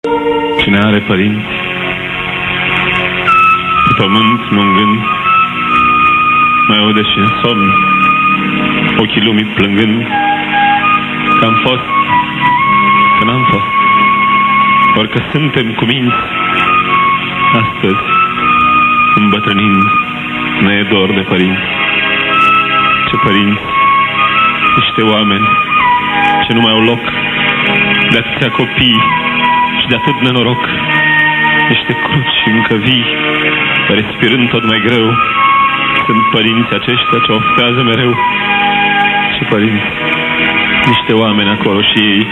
Cine are părinți pe pământ, nu în gând, mai aude și în somn ochii lumii plângând că am fost, că n-am fost, orică suntem cu minți. Astăzi, îmbătrânind, ne e dor de părinți. Ce părinți, niște oameni ce nu mai au loc, de atâția copii și de atât nenoroc, niște cruci încă vii, respirând tot mai greu. Sunt părinții aceștia ce oftează mereu. Ce părinți, niște oameni acolo și ei,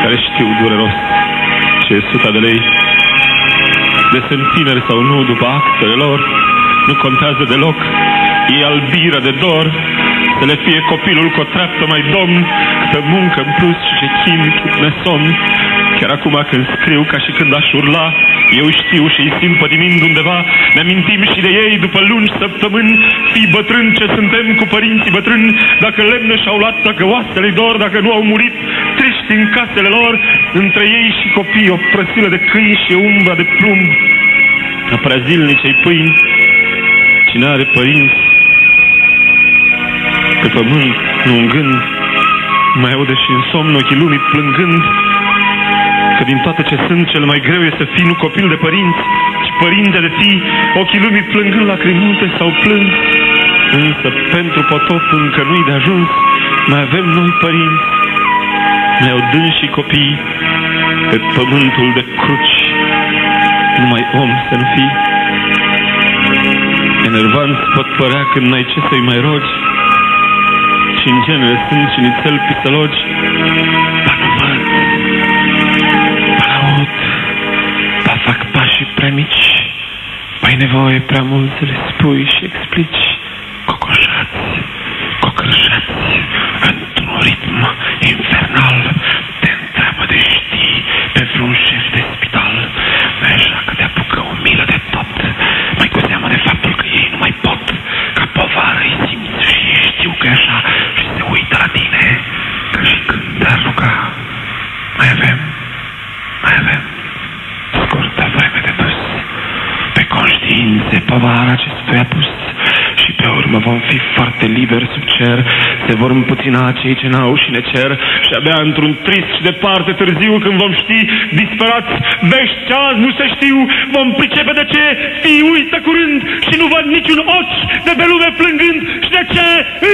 care știu dureros ce e suta de lei. De sunt tineri sau nu, după actele lor, nu contează deloc. E albiră de dor să le fie copilul cu o treaptă mai domn, pe muncă în plus și ce chin, cât nesomn. Chiar acum când scriu, ca și când aș urla, eu știu și îi simt pătimind undeva. Ne amintim și de ei după lungi săptămâni, fii bătrân ce suntem cu părinții bătrâni. Dacă lemne și-au luat, dacă oasele-i dor, dacă nu au murit triști în casele lor, între ei și copii o prăsilă de câini și umbra de plumb a prazilnicei pâini. Cine are părinți pe pământ, nu în gând, mai aude și în somn ochii lumii plângând că din toate ce sunt, cel mai greu e să fii nu copil de părinți, ci părinte de fii. Ochii lumii plângând lacrimute sau plâng, însă pentru potop încă nu-i de ajuns. Mai avem noi părinți, ne-au dâns și copii pe pământul de cruci, numai om să nu fii. Enervanți pot părea când n-ai ce să-i mai rogi, și în genere sunt și nițel pisălogi. Ba nu văd, ba n-aud, ba fac pașii prea mici, ba-i nevoie prea mult să le spui și explici. Cocoșați, cocrășați, într-un ritm infernal, te întreabă de știi pe vreun șef de spital. Așa că te apucă o milă de tot, mai cu seamă de faptul că ei nu mai pot. Ca povară îi simți și ei știu că e așa și se uită la tine, ca și când te-ar ruga. Mai avem scurtă vreme de dus, pe conștiințe povara ce ți-a pus, și pe urmă vom fi foarte liberi sub cer. Se vor împuțina cei ce n-au și ne cer, și abia într-un trist și departe târziu, când vom ști disperați vești ce azi nu se știu, vom pricepe de ce fii uită curând și nu văd niciun ochi de pe lume plângând, și de ce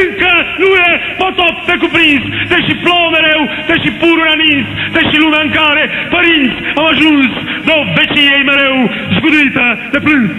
încă nu e potop de cuprins, deși plouă mereu, deși pururea nins, deși lumea în care părinți am ajuns de o vecie ei mereu zguduită de plâns.